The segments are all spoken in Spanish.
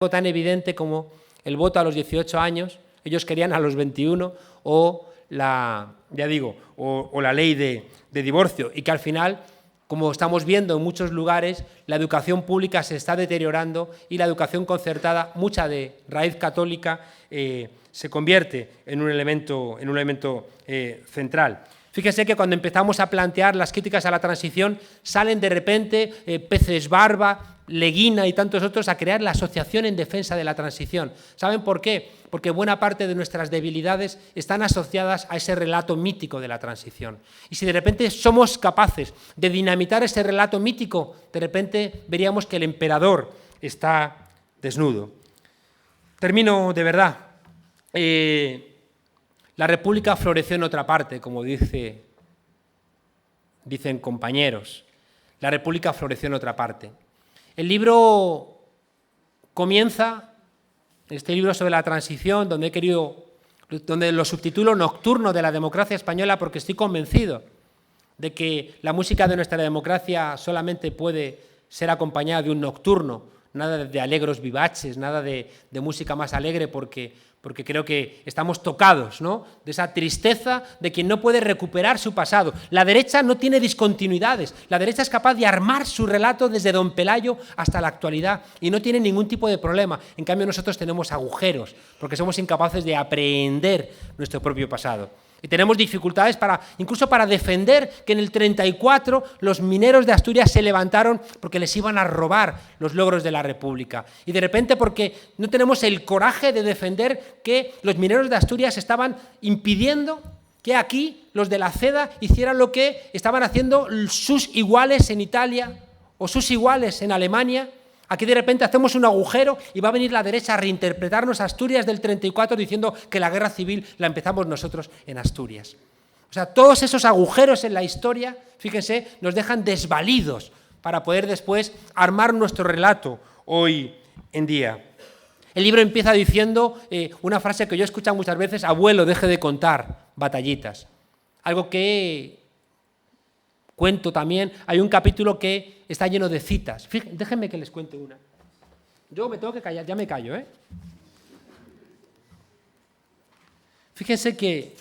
tan evidente como el voto a los 18 años, ellos querían a los 21, o la ley de divorcio, y que al final, como estamos viendo en muchos lugares, la educación pública se está deteriorando y la educación concertada, mucha de raíz católica, se convierte en un elemento central. Fíjense que cuando empezamos a plantear las críticas a la transición, salen de repente Peces Barba, Leguina y tantos otros a crear la Asociación en Defensa de la Transición. ¿Saben por qué? Porque buena parte de nuestras debilidades están asociadas a ese relato mítico de la transición. Y si de repente somos capaces de dinamitar ese relato mítico, de repente veríamos que el emperador está desnudo. Termino de verdad. La República floreció en otra parte, como dicen compañeros. La República floreció en otra parte. El libro comienza, este libro sobre la transición, donde lo subtitulo Nocturno de la democracia española, porque estoy convencido de que la música de nuestra democracia solamente puede ser acompañada de un nocturno, nada de alegros vivaces, nada de música más alegre, porque creo que estamos tocados, ¿no?, de esa tristeza de quien no puede recuperar su pasado. La derecha no tiene discontinuidades, la derecha es capaz de armar su relato desde Don Pelayo hasta la actualidad y no tiene ningún tipo de problema. En cambio, nosotros tenemos agujeros, porque somos incapaces de aprehender nuestro propio pasado. Y tenemos dificultades incluso para defender que en el 34 los mineros de Asturias se levantaron porque les iban a robar los logros de la República. Y de repente porque no tenemos el coraje de defender que los mineros de Asturias estaban impidiendo que aquí los de la CEDA hicieran lo que estaban haciendo sus iguales en Italia o sus iguales en Alemania. Aquí de repente hacemos un agujero y va a venir la derecha a reinterpretarnos Asturias del 34 diciendo que la guerra civil la empezamos nosotros en Asturias. O sea, todos esos agujeros en la historia, fíjense, nos dejan desvalidos para poder después armar nuestro relato hoy en día. El libro empieza diciendo una frase que yo he escuchado muchas veces: abuelo, deje de contar batallitas. Algo que cuento también. Hay un capítulo que está lleno de citas. Déjenme que les cuente una. Yo me tengo que callar, ya me callo, ¿eh? Fíjense que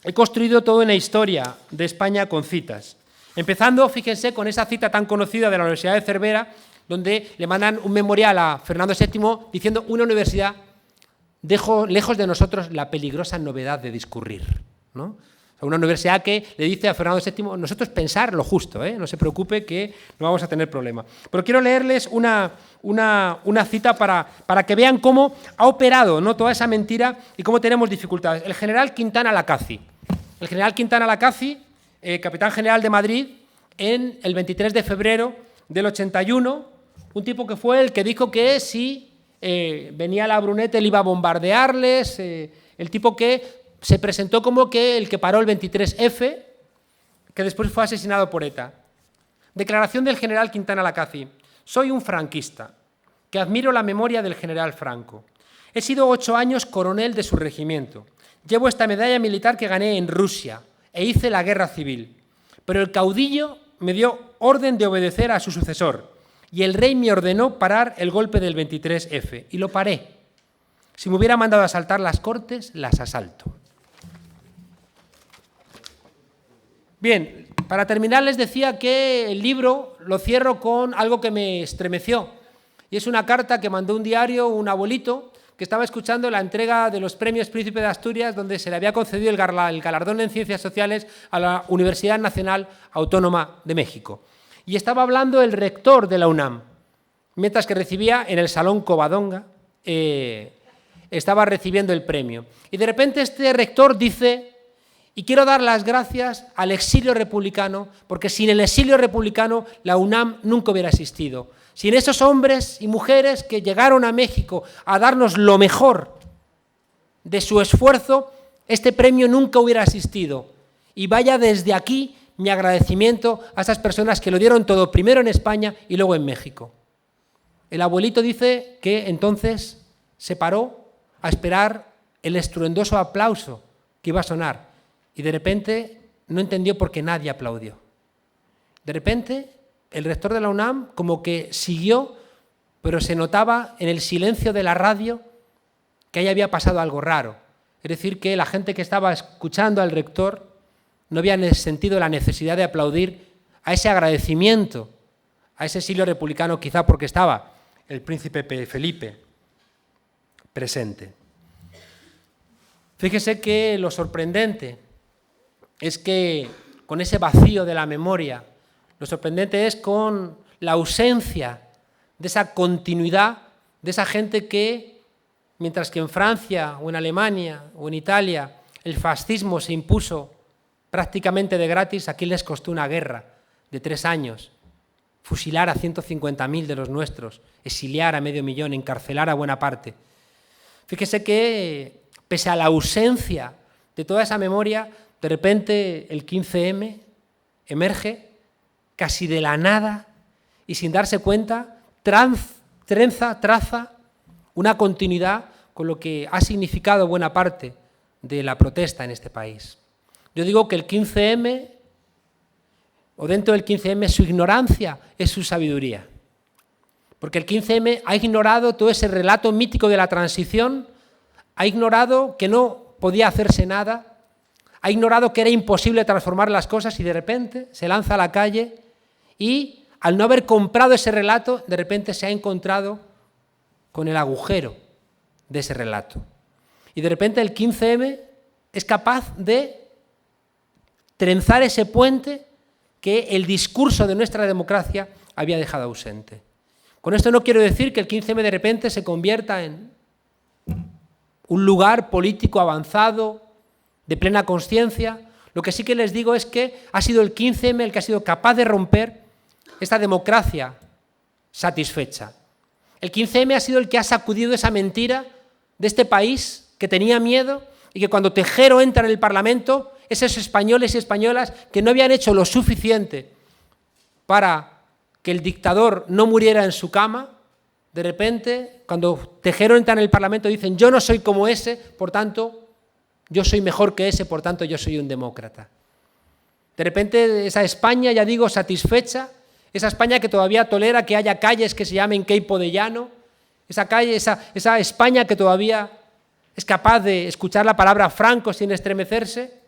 he construido toda una historia de España con citas. Empezando, fíjense, con esa cita tan conocida de la Universidad de Cervera, donde le mandan un memorial a Fernando VII diciendo: una universidad dejó lejos de nosotros la peligrosa novedad de discurrir, ¿no? Una universidad que le dice a Fernando VII: nosotros pensar lo justo, no se preocupe que no vamos a tener problema. Pero quiero leerles una cita para que vean cómo ha operado, ¿no?, toda esa mentira y cómo tenemos dificultades. El general Quintana Lacazzi. El general Quintana Lacazzi, capitán general de Madrid, en el 23 de febrero del 81, un tipo que fue el que dijo que si venía la Brunete él iba a bombardearles, el tipo que se presentó como que el que paró el 23F, que después fue asesinado por ETA. Declaración del general Quintana Lacazzi. Soy un franquista, que admiro la memoria del general Franco. He sido 8 años coronel de su regimiento. Llevo esta medalla militar que gané en Rusia e hice la guerra civil. Pero el caudillo me dio orden de obedecer a su sucesor y el rey me ordenó parar el golpe del 23F y lo paré. Si me hubiera mandado asaltar las Cortes, las asalto. Bien, para terminar les decía que el libro lo cierro con algo que me estremeció, y es una carta que mandó un diario un abuelito que estaba escuchando la entrega de los premios Príncipe de Asturias, donde se le había concedido el galardón en Ciencias Sociales a la Universidad Nacional Autónoma de México. Y estaba hablando el rector de la UNAM, mientras que recibía en el Salón Covadonga, estaba recibiendo el premio. Y de repente este rector dice: y quiero dar las gracias al exilio republicano, porque sin el exilio republicano la UNAM nunca hubiera existido. Sin esos hombres y mujeres que llegaron a México a darnos lo mejor de su esfuerzo, este premio nunca hubiera existido. Y vaya desde aquí mi agradecimiento a esas personas que lo dieron todo, primero en España y luego en México. El abuelito dice que entonces se paró a esperar el estruendoso aplauso que iba a sonar. Y de repente no entendió por qué nadie aplaudió. De repente el rector de la UNAM como que siguió pero se notaba en el silencio de la radio que ahí había pasado algo raro. Es decir, que la gente que estaba escuchando al rector no había sentido la necesidad de aplaudir a ese agradecimiento, a ese exilio republicano, quizá porque estaba el príncipe Felipe presente. Fíjese que lo sorprendente es que con ese vacío de la memoria, lo sorprendente es con la ausencia de esa continuidad, de esa gente que, mientras que en Francia o en Alemania o en Italia el fascismo se impuso prácticamente de gratis, aquí les costó una guerra de 3 años, fusilar a 150.000 de los nuestros, exiliar a 500.000, encarcelar a buena parte. Fíjese que, pese a la ausencia de toda esa memoria, de repente el 15M emerge casi de la nada y sin darse cuenta traza una continuidad con lo que ha significado buena parte de la protesta en este país. Yo digo que el 15M, o dentro del 15M, su ignorancia es su sabiduría. Porque el 15M ha ignorado todo ese relato mítico de la transición, ha ignorado que no podía hacerse nada, ha ignorado que era imposible transformar las cosas y de repente se lanza a la calle y, al no haber comprado ese relato, de repente se ha encontrado con el agujero de ese relato. Y de repente el 15M es capaz de trenzar ese puente que el discurso de nuestra democracia había dejado ausente. Con esto no quiero decir que el 15M de repente se convierta en un lugar político avanzado, de plena conciencia. Lo que sí que les digo es que ha sido el 15M el que ha sido capaz de romper esta democracia satisfecha. El 15M ha sido el que ha sacudido esa mentira de este país que tenía miedo y que cuando Tejero entra en el Parlamento, esos españoles y españolas que no habían hecho lo suficiente para que el dictador no muriera en su cama, de repente, cuando Tejero entra en el Parlamento, dicen: yo no soy como ese, por tanto, yo soy mejor que ese, por tanto, yo soy un demócrata. De repente, esa España, ya digo, satisfecha, esa España que todavía tolera que haya calles que se llamen Queipo de Llano, esa España que todavía es capaz de escuchar la palabra Franco sin estremecerse,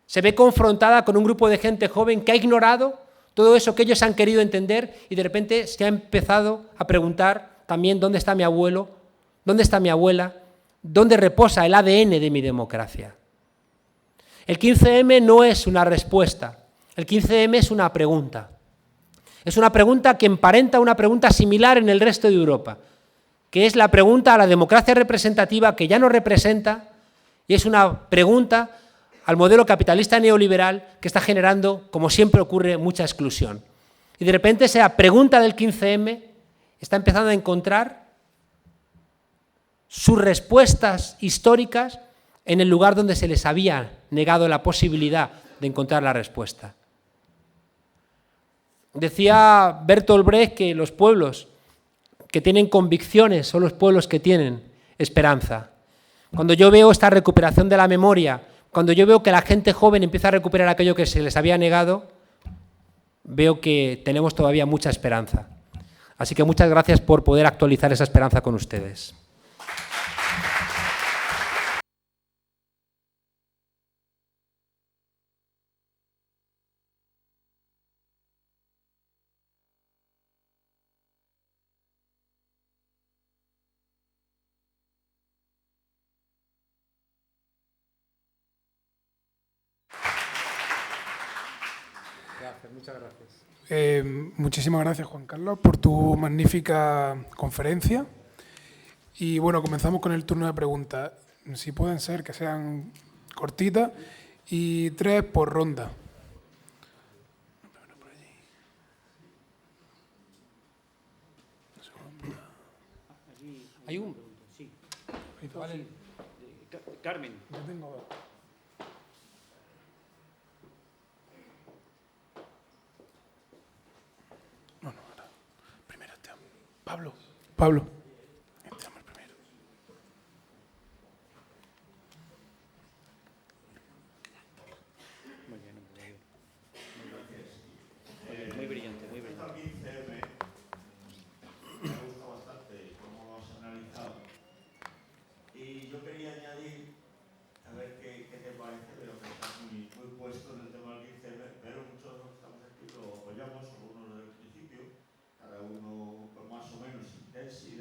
se ve confrontada con un grupo de gente joven que ha ignorado todo eso que ellos han querido entender y de repente se ha empezado a preguntar también: ¿dónde está mi abuelo? ¿Dónde está mi abuela? ¿Dónde reposa el ADN de mi democracia? El 15M no es una respuesta, el 15M es una pregunta. Es una pregunta que emparenta una pregunta similar en el resto de Europa, que es la pregunta a la democracia representativa que ya no representa, y es una pregunta al modelo capitalista neoliberal que está generando, como siempre ocurre, mucha exclusión. Y de repente esa pregunta del 15M está empezando a encontrar sus respuestas históricas en el lugar donde se les había negado la posibilidad de encontrar la respuesta. Decía Bertolt Brecht que los pueblos que tienen convicciones son los pueblos que tienen esperanza. Cuando yo veo esta recuperación de la memoria, cuando yo veo que la gente joven empieza a recuperar aquello que se les había negado, veo que tenemos todavía mucha esperanza. Así que muchas gracias por poder actualizar esa esperanza con ustedes. Muchas gracias. Muchísimas gracias, Juan Carlos, por tu magnífica conferencia. Y bueno, comenzamos con el turno de preguntas. Si pueden ser, que sean cortitas, y 3 por ronda. Hay un... Sí. Vale. Carmen. Yo tengo 2. No, ahora. Primero este hombre. Pablo. Este hombre primero. Muy bien. Muy brillante.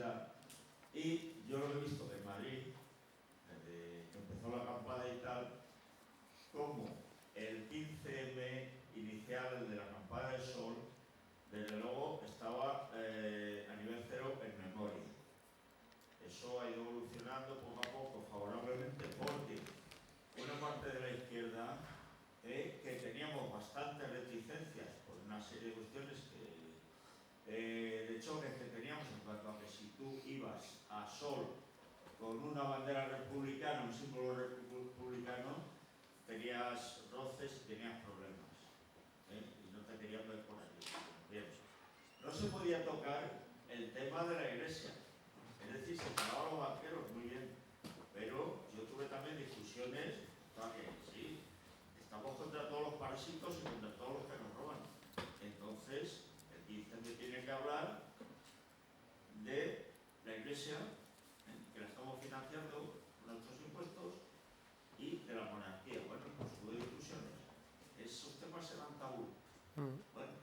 universidad y yo lo he visto en Madrid, desde que empezó la campaña y tal, como el 15M inicial, el de la campaña del Sol, desde luego estaba a nivel cero en memoria. Eso ha ido evolucionando poco a poco favorablemente porque una parte de la izquierda que teníamos bastantes reticencias por una serie de cuestiones de choques que teníamos en cuanto a que si tú ibas a Sol con una bandera republicana, un símbolo republicano, tenías roces y tenías problemas, y no te querían ver por allí. Bien. No se podía tocar el tema de la iglesia, es decir, se pagaban los banqueros muy bien, pero yo tuve también discusiones, que sí, estamos contra todos los parásitos y contra todos los que nos roban. Entonces, el 15 tiene que hablar de la iglesia, que la estamos financiando con nuestros impuestos, y de la monarquía. Bueno, pues hubo discusiones. Esos temas eran tabú. Bueno,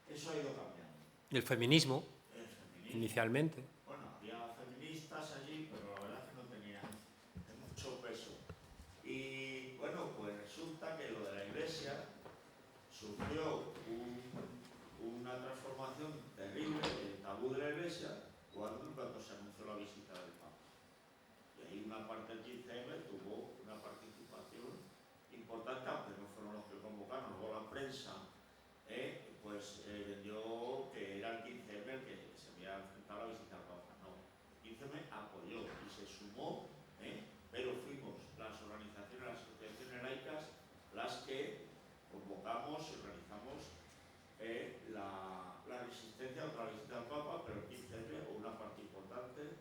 eso ha ido cambiando. Y el feminismo, feminismo, inicialmente. Bueno, había feministas allí, pero la verdad es que no tenían mucho peso. Y bueno, pues resulta que lo de la iglesia sufrió una transformación terrible, el tabú de la iglesia, cuando se anunció la visita del Papa. Y ahí una parte del 15M tuvo una participación importante, aunque no fueron los que convocaron. Luego la prensa vendió que era el 15M el que se había enfrentado a la visita del Papa. No, el 15M apoyó y se sumó, pero fuimos las organizaciones, las asociaciones laicas, las que convocamos y organizamos la resistencia contra la visita del Papa, pero el 15M, o una parte importante,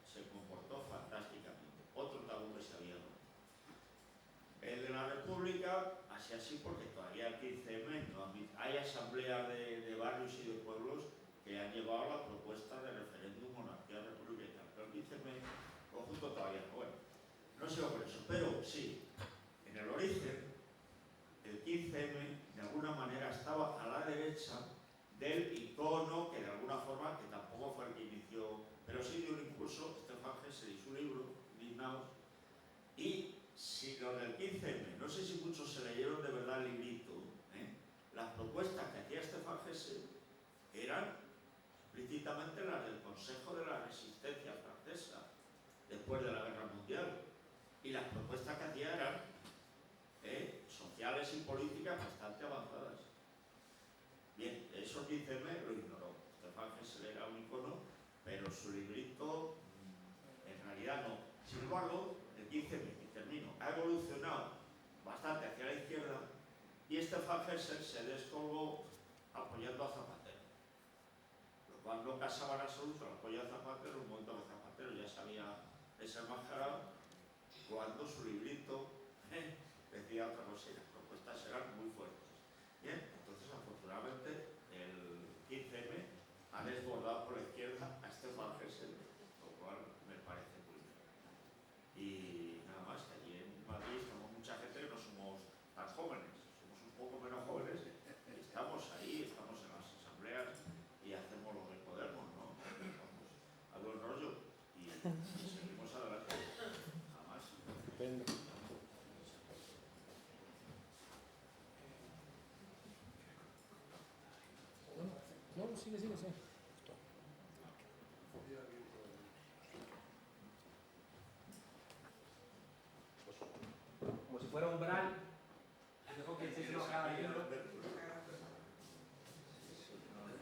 se comportó fantásticamente. Otro tabú que se había roto. El de la República, así porque todavía el 15M no hay asambleas de barrios y de pueblos que han llevado la propuesta de referéndum, monarquía, república y tal. Pero el 15M conjunto todavía no. Bueno, no sigo por eso, pero sí, en el origen, el 15M de alguna manera estaba a la derecha del icono que de alguna forma, que tampoco fue el que inició, pero sí dio un impulso, Stefan Hesse y su libro, Indignados, y si los del 15M, no sé si muchos se leyeron de verdad el librito, las propuestas que hacía Stefan Hesse eran explícitamente las del Consejo de la Resistencia francesa, después de la Guerra Mundial, y las propuestas que hacía eran sociales y políticas bastante avanzadas. Bien, eso 15M lo ignoró. Stefan Hesse era un icono, pero su librito en realidad no. Sin embargo, el 15M, y termino, ha evolucionado bastante hacia la izquierda y Stefan Hesse se descolgó apoyando a Zapatero, lo cual no casaba en absoluto el apoyo a Zapatero en un momento que Zapatero ya se había desenmascarado, cuando su librito decía otra cosa y las propuestas eran muy fuertes. Bien, entonces afortunadamente el 15M ha desbordado por la izquierda a Stefan Hesse, lo cual me parece muy bien. Y nada más, que allí en Madrid estamos mucha gente que no somos tan jóvenes, somos un poco menos jóvenes, y estamos ahí, estamos en las asambleas y hacemos lo que podemos, ¿no? Vamos a buen rollo y seguimos adelante. Nada más. Estupendo. No, sigue. Como si fuera un braille, dejo que se nos haga el libro.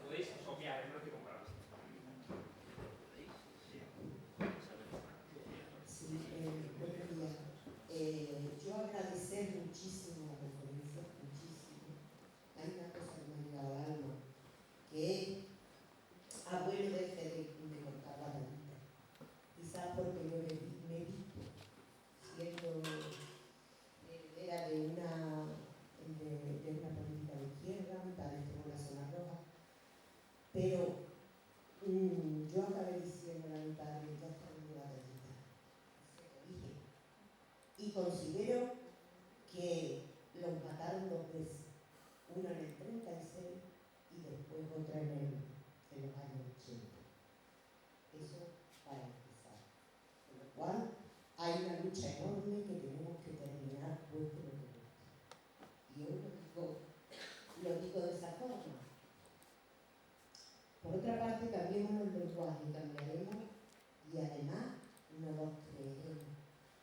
Podéis copiar, no lo que comprar. Sí, buenos días. Yo agradecer muchísimo la conferencia, muchísimo. Hay una cosa que me ha llegado al alma, que abuelo de contar la vida. Quizás porque yo me he visto siendo heredera de una política de izquierda, mi padre estuvo en la zona roja, pero yo acabé diciendo a mi padre, ya está en la realidad. Y considero que los mataron dos veces, una en el 36 y después otra en los años 80. Eso cual hay una lucha enorme que tenemos que terminar cueste lo que cueste. Y yo lo digo de esa forma. Por otra parte, cambiemos el lenguaje, cambiaremos y además no los creeremos.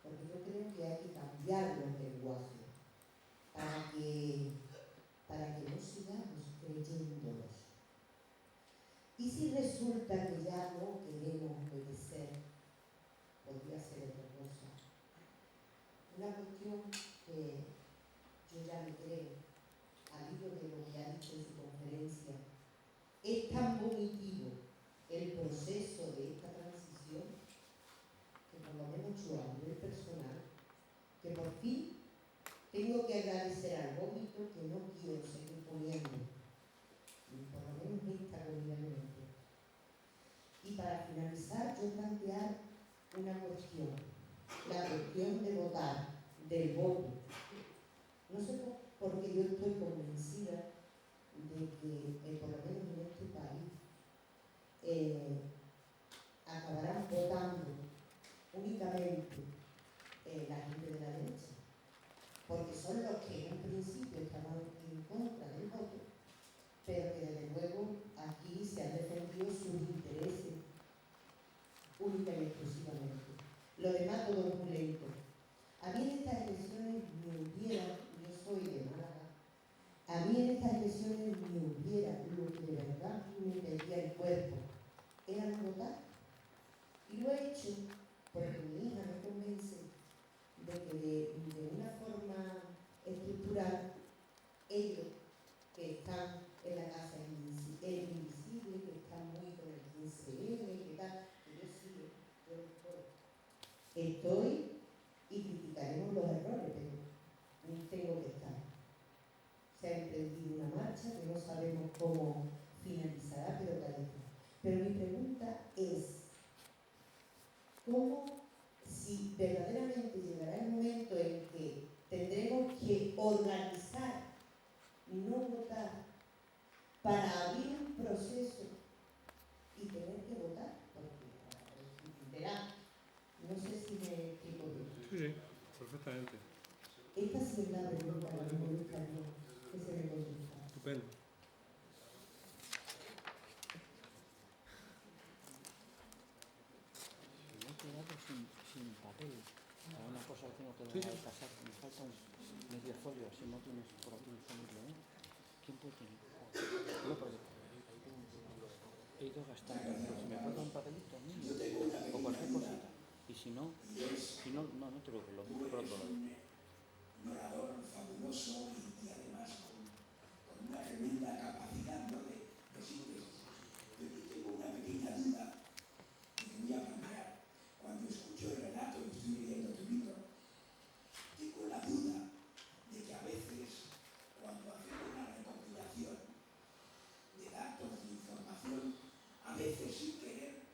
Porque yo creo que hay que cambiar los lenguajes para que no sigamos creyéndolos. Y si resulta que ya no queremos obedecer, podría ser otra cosa. Una cuestión que yo ya me creo, al hilo de lo que ha dicho en su conferencia, es tan punitivo el proceso de esta transición que por lo menos yo a nivel personal, que por fin tengo que agradecer al vómito que no quiero seguir comiendo, por lo menos esta comida que me meto. Y para finalizar, yo plantear una cuestión, la cuestión de votar, del voto. No sé por qué yo estoy convencida de que, por lo menos en este país, acabarán votando únicamente la gente de la derecha, porque son los que en un principio estaban en contra del voto, pero que desde luego aquí se han defendido sus intereses única y exclusivamente. Lo demás todo es muy lento. A mí en estas elecciones me hubiera, yo soy de Málaga, a mí en estas elecciones me hubiera, lo que de verdad me pedía el cuerpo, era no votar. Y lo he hecho porque mi hija me convence de que de una forma estructural, ellos que están en la casa invisible, que están muy con el 15M, que tal, que yo sí, yo estoy y criticaremos los errores, pero tengo que estar. Se ha emprendido una marcha que no sabemos cómo finalizará, pero tal vez. Pero mi pregunta es, ¿cómo, si verdaderamente llegará el momento en que tendremos que organizar y no votar para abrir un proceso y tener que votar? Porque, verá, no sé si me explico bien. Sí, perfectamente. Esta sí es la pregunta que me gustaría que se me contestara. Estupendo. Me he quedado sin papel. Para una cosa que tengo que dar al pasar. Me falta un medio folio, si no tienes por aquí disponible, ¿eh? ¿Quién puede tener? No, porque he ido gastando. Pero si me falta un papelito, o cualquier cosita. Y si no, no te preocupes, lo busco por otro lado. Un orador fabuloso y además con una tremenda capacidad, ¿no?, de síntesis. Yo aquí tengo una pequeña duda que voy a plantear. Cuando escucho el relato y estoy leyendo tu libro, tengo la duda de que a veces, cuando hacemos una recopilación de datos, de información, a veces sin querer,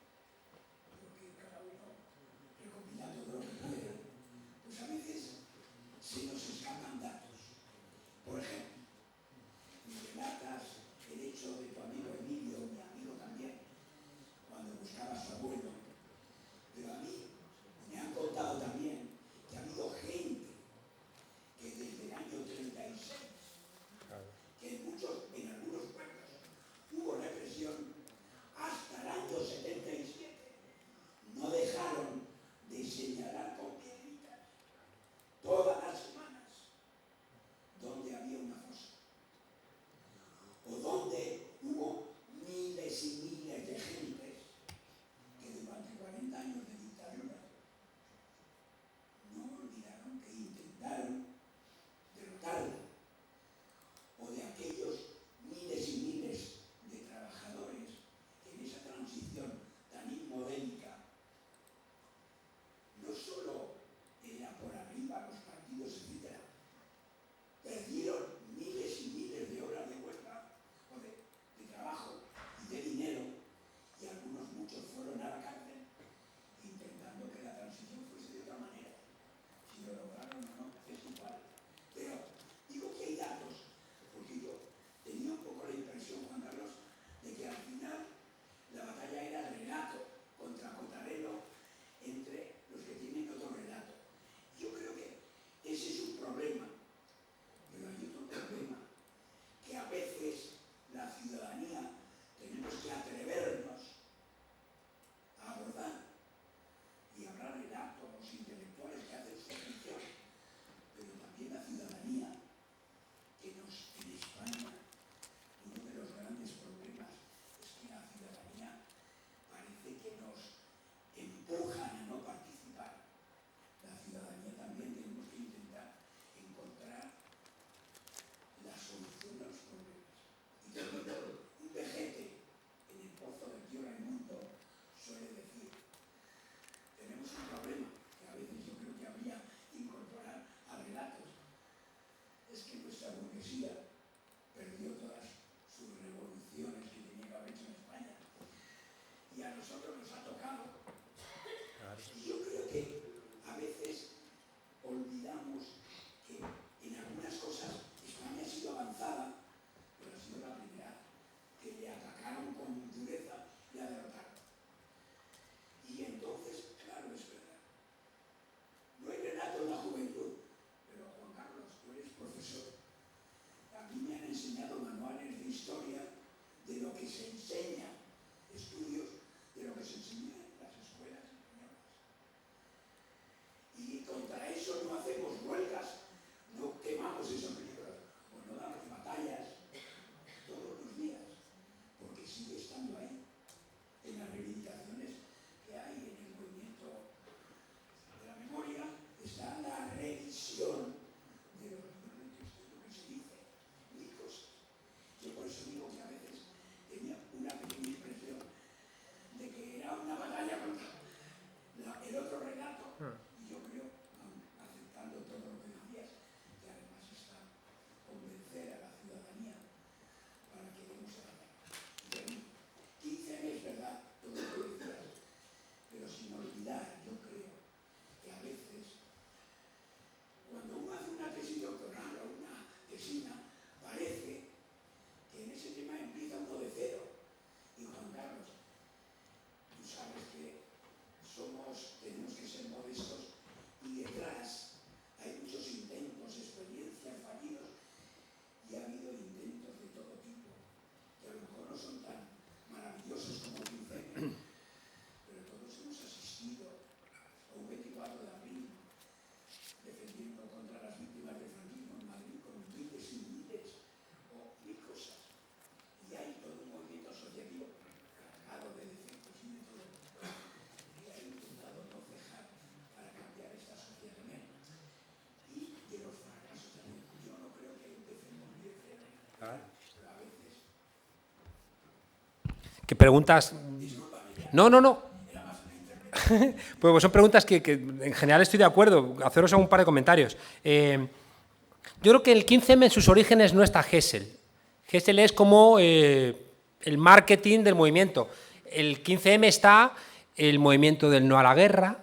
olvidar, yo creo, que a veces, cuando uno hace una tesis doctoral o una tesina, parece que en ese tema empieza uno de cero. Y Juan Carlos, tú sabes que tenemos que ser modestos y detrás hay muchos intentos, experiencias, fallidos, y ha habido intentos de todo tipo, que a lo mejor no son tan maravillosos como el 15M, pero todos hemos asistido a un 24 de abril defendiendo contra las víctimas del franquismo en Madrid con miles y miles o mil cosas. Y hay todo un movimiento asociativo cargado de defectos y de todo, que ha intentado no cejar para cambiar esta sociedad y de los fracasos también. Yo no creo que empecemos de cero, pero a veces... ¿Qué preguntas? No. Pues son preguntas que en general estoy de acuerdo. Haceros un par de comentarios. Yo creo que el 15M en sus orígenes no está Gesell. Gesell es como el marketing del movimiento. El 15M está el movimiento del no a la guerra,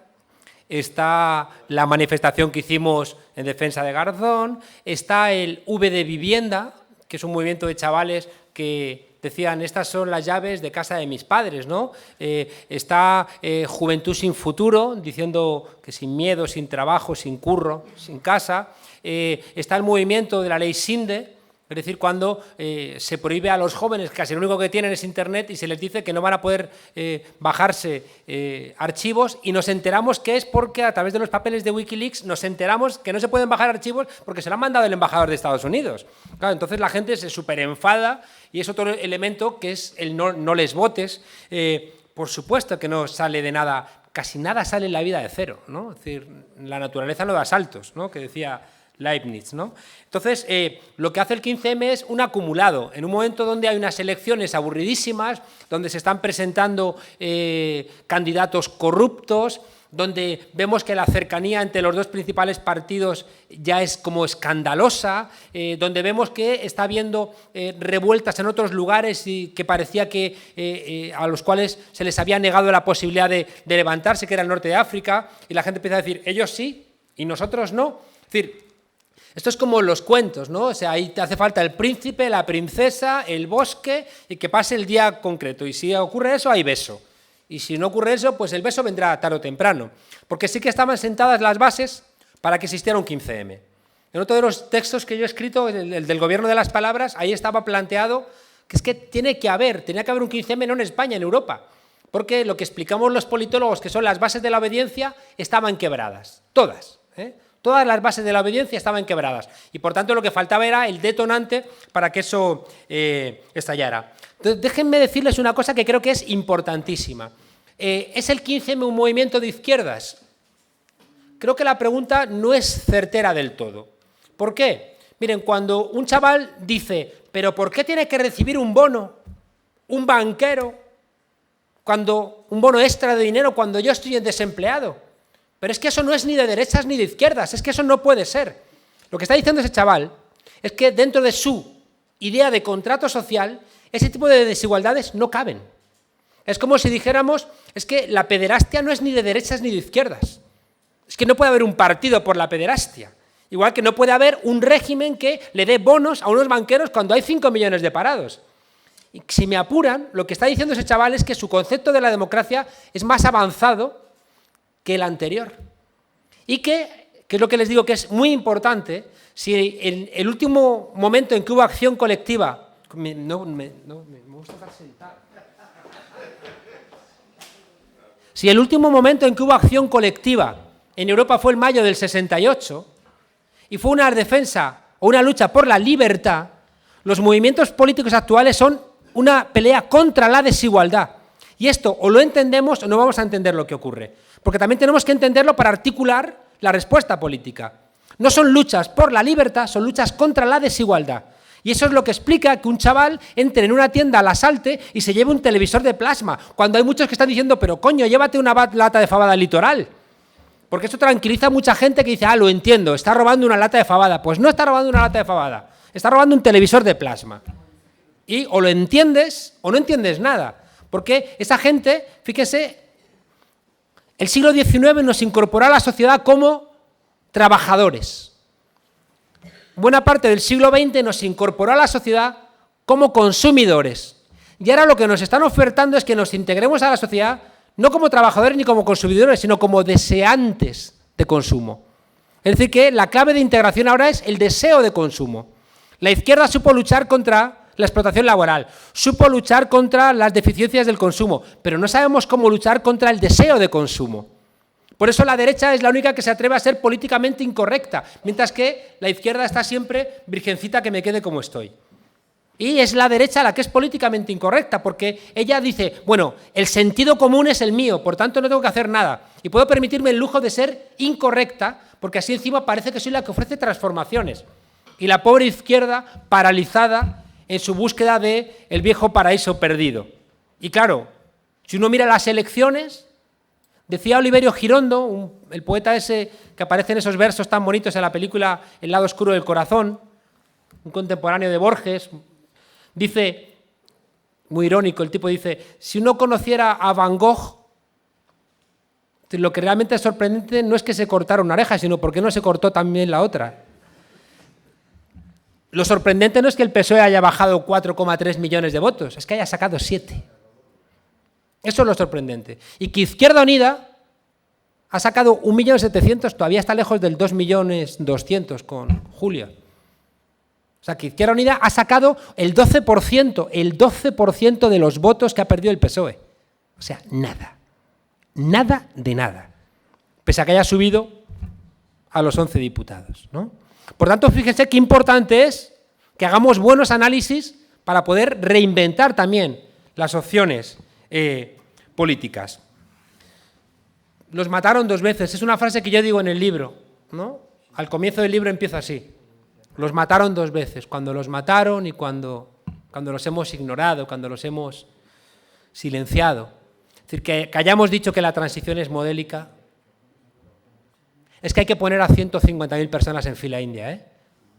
está la manifestación que hicimos en defensa de Garzón, está el V de vivienda, que es un movimiento de chavales que decían, estas son las llaves de casa de mis padres, ¿no? Está Juventud sin futuro, diciendo que sin miedo, sin trabajo, sin curro, sin casa. Está el movimiento de la ley Sinde, es decir, cuando se prohíbe a los jóvenes, casi lo único que tienen es Internet, y se les dice que no van a poder bajarse archivos, y nos enteramos que es porque a través de los papeles de Wikileaks nos enteramos que no se pueden bajar archivos porque se lo han mandado el embajador de Estados Unidos. Claro, entonces la gente se superenfada, y es otro elemento que es el no les votes. Por supuesto que no sale de nada, casi nada sale en la vida de cero, ¿no? Es decir, la naturaleza no da saltos, ¿no? Que decía Leibniz, ¿no? Entonces, lo que hace el 15M es un acumulado, en un momento donde hay unas elecciones aburridísimas, donde se están presentando candidatos corruptos, donde vemos que la cercanía entre los dos principales partidos ya es como escandalosa, donde vemos que está habiendo revueltas en otros lugares y que parecía que a los cuales se les había negado la posibilidad de levantarse, que era el norte de África, y la gente empieza a decir, ellos sí y nosotros no. Es decir, esto es como los cuentos, ¿no? O sea, ahí te hace falta el príncipe, la princesa, el bosque, y que pase el día concreto. Y si ocurre eso, hay beso. Y si no ocurre eso, pues el beso vendrá tarde o temprano. Porque sí que estaban sentadas las bases para que existiera un 15M. En otro de los textos que yo he escrito, el del gobierno de las palabras, ahí estaba planteado que es que tenía que haber un 15M no en España, en Europa. Porque lo que explicamos los politólogos, que son las bases de la obediencia, estaban quebradas. Todas. Todas las bases de la obediencia estaban quebradas. Y por tanto lo que faltaba era el detonante para que eso estallara. Entonces, déjenme decirles una cosa que creo que es importantísima. ¿Es el 15M un movimiento de izquierdas? Creo que la pregunta no es certera del todo. ¿Por qué? Miren, cuando un chaval dice, ¿pero por qué tiene que recibir un bono, un banquero, un bono extra de dinero cuando yo estoy desempleado? Pero es que eso no es ni de derechas ni de izquierdas, es que eso no puede ser. Lo que está diciendo ese chaval es que dentro de su idea de contrato social, ese tipo de desigualdades no caben. Es como si dijéramos, es que la pederastia no es ni de derechas ni de izquierdas. Es que no puede haber un partido por la pederastia. Igual que no puede haber un régimen que le dé bonos a unos banqueros cuando hay 5 millones de parados. Y si me apuran, lo que está diciendo ese chaval es que su concepto de la democracia es más avanzado que el anterior. Y que es lo que les digo que es muy importante, si en el último momento en que hubo acción colectiva, me gusta estar sentado. Si el último momento en que hubo acción colectiva en Europa fue el mayo del 68, y fue una defensa o una lucha por la libertad, los movimientos políticos actuales son una pelea contra la desigualdad. Y esto o lo entendemos o no vamos a entender lo que ocurre. Porque también tenemos que entenderlo para articular la respuesta política. No son luchas por la libertad, son luchas contra la desigualdad. Y eso es lo que explica que un chaval entre en una tienda, la asalte y se lleve un televisor de plasma, cuando hay muchos que están diciendo, pero coño, llévate una lata de fabada Litoral. Porque eso tranquiliza a mucha gente que dice, lo entiendo, está robando una lata de fabada. Pues no está robando una lata de fabada, está robando un televisor de plasma. Y o lo entiendes o no entiendes nada. Porque esa gente, fíjese, El siglo XIX nos incorporó a la sociedad como trabajadores. Buena parte del siglo XX nos incorporó a la sociedad como consumidores. Y ahora lo que nos están ofertando es que nos integremos a la sociedad no como trabajadores ni como consumidores, sino como deseantes de consumo. Es decir, que la clave de integración ahora es el deseo de consumo. La izquierda supo luchar contra la explotación laboral, supo luchar contra las deficiencias del consumo, pero no sabemos cómo luchar contra el deseo de consumo. Por eso la derecha es la única que se atreve a ser políticamente incorrecta, mientras que la izquierda está siempre virgencita que me quede como estoy. Y es la derecha la que es políticamente incorrecta, porque ella dice, bueno, el sentido común es el mío, por tanto no tengo que hacer nada. Y puedo permitirme el lujo de ser incorrecta, porque así encima parece que soy la que ofrece transformaciones. Y la pobre izquierda paralizada en su búsqueda de el viejo paraíso perdido. Y claro, si uno mira las elecciones, decía Oliverio Girondo, el poeta ese que aparece en esos versos tan bonitos en la película El lado oscuro del corazón, un contemporáneo de Borges, dice, muy irónico, el tipo dice, si uno conociera a Van Gogh, lo que realmente es sorprendente no es que se cortara una oreja, sino porque no se cortó también la otra. Lo sorprendente no es que el PSOE haya bajado 4,3 millones de votos, es que haya sacado 7. Eso es lo sorprendente. Y que Izquierda Unida ha sacado 1.700.000, todavía está lejos del 2.200.000 con Julia. O sea, que Izquierda Unida ha sacado el 12% de los votos que ha perdido el PSOE. O sea, nada. Nada de nada. Pese a que haya subido a los 11 diputados, ¿no? Por tanto, fíjense qué importante es que hagamos buenos análisis para poder reinventar también las opciones políticas. Los mataron 2 veces. Es una frase que yo digo en el libro, ¿no? Al comienzo del libro empiezo así. Los mataron 2 veces, cuando los mataron y cuando los hemos ignorado, cuando los hemos silenciado. Es decir, que hayamos dicho que la transición es modélica, es que hay que poner a 150.000 personas en fila india, ¿eh?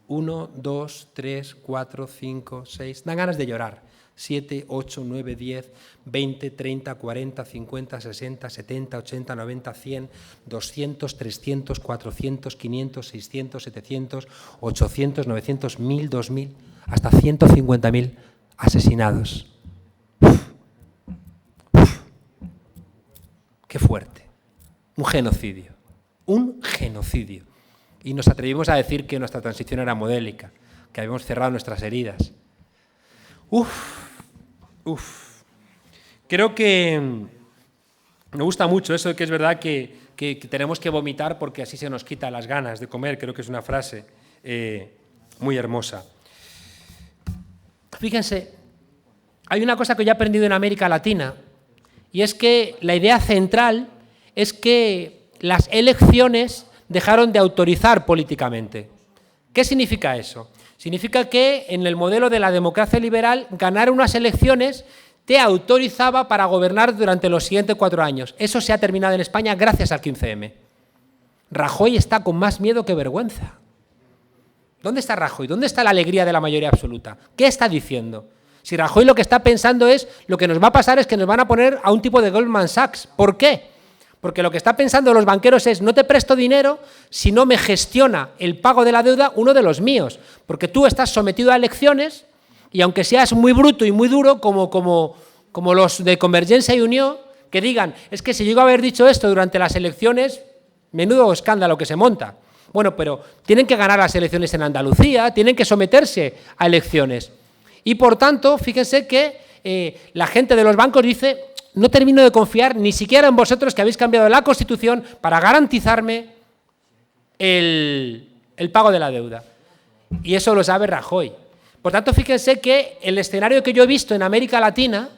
1, 2, 3, 4, 5, 6, dan ganas de llorar. 7, 8, 9, 10, 20, 30, 40, 50, 60, 70, 80, 90, 100, 200, 300, 400, 500, 600, 700, 800, 900, 1.000, 2.000, hasta 150.000 asesinados. Qué fuerte. Un genocidio. Un genocidio. Y nos atrevimos a decir que nuestra transición era modélica, que habíamos cerrado nuestras heridas. Creo que me gusta mucho eso de que es verdad que tenemos que vomitar porque así se nos quita las ganas de comer. Creo que es una frase muy hermosa. Fíjense, hay una cosa que yo he aprendido en América Latina y es que la idea central es que las elecciones dejaron de autorizar políticamente. ¿Qué significa eso? Significa que en el modelo de la democracia liberal ganar unas elecciones te autorizaba para gobernar durante los siguientes 4 años. Eso se ha terminado en España gracias al 15M. Rajoy está con más miedo que vergüenza. ¿Dónde está Rajoy? ¿Dónde está la alegría de la mayoría absoluta? ¿Qué está diciendo? Si Rajoy lo que está pensando es, lo que nos va a pasar es que nos van a poner a un tipo de Goldman Sachs. ¿Por qué? Porque lo que está pensando los banqueros es, no te presto dinero si no me gestiona el pago de la deuda uno de los míos. Porque tú estás sometido a elecciones y aunque seas muy bruto y muy duro, como los de Convergencia y Unió, que digan, es que si llego a haber dicho esto durante las elecciones, menudo escándalo que se monta. Bueno, pero tienen que ganar las elecciones en Andalucía, tienen que someterse a elecciones. Y por tanto, fíjense que la gente de los bancos dice, no termino de confiar ni siquiera en vosotros que habéis cambiado la Constitución para garantizarme el pago de la deuda. Y eso lo sabe Rajoy. Por tanto, fíjense que el escenario que yo he visto en América Latina,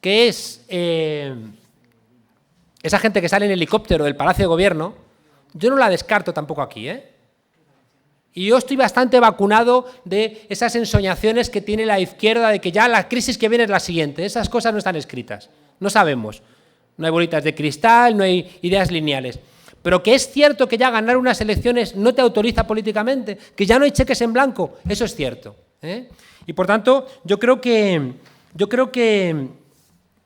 que es esa gente que sale en helicóptero del Palacio de Gobierno, yo no la descarto tampoco aquí, ¿eh? Y yo estoy bastante vacunado de esas ensoñaciones que tiene la izquierda de que ya la crisis que viene es la siguiente. Esas cosas no están escritas. No sabemos. No hay bolitas de cristal, no hay ideas lineales. Pero que es cierto que ya ganar unas elecciones no te autoriza políticamente, que ya no hay cheques en blanco, eso es cierto, ¿eh? Y por tanto, yo creo que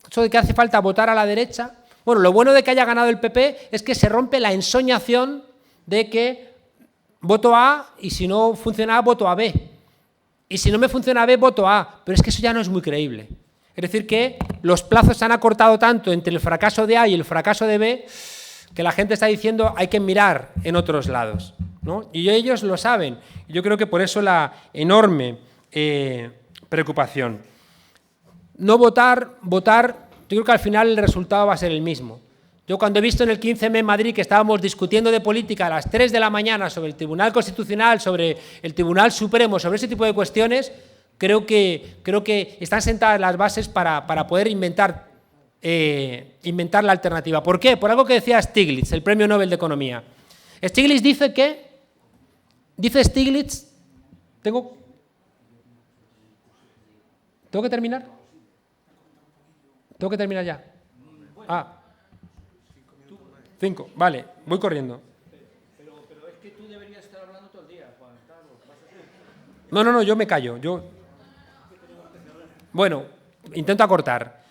eso de que hace falta votar a la derecha, Bueno, lo bueno de que haya ganado el PP es que se rompe la ensoñación de que voto A y si no funciona A, voto a B. Y si no me funciona B, voto A. Pero es que eso ya no es muy creíble. Es decir, que los plazos se han acortado tanto entre el fracaso de A y el fracaso de B que la gente está diciendo hay que mirar en otros lados, ¿no? Y ellos lo saben. Yo creo que por eso la enorme preocupación. No votar, yo creo que al final el resultado va a ser el mismo. Yo cuando he visto en el 15M en Madrid que estábamos discutiendo de política a las 3 de la mañana sobre el Tribunal Constitucional, sobre el Tribunal Supremo, sobre ese tipo de cuestiones, creo que están sentadas las bases para poder inventar la alternativa. ¿Por qué? Por algo que decía Stiglitz, el Premio Nobel de Economía. Stiglitz dice que... Dice Stiglitz... ¿Tengo que terminar? ¿Tengo que terminar ya? 5, vale, voy corriendo. Pero es que tú deberías estar hablando todo el día, Juan Carlos. No, yo me callo. Bueno, intento acortar.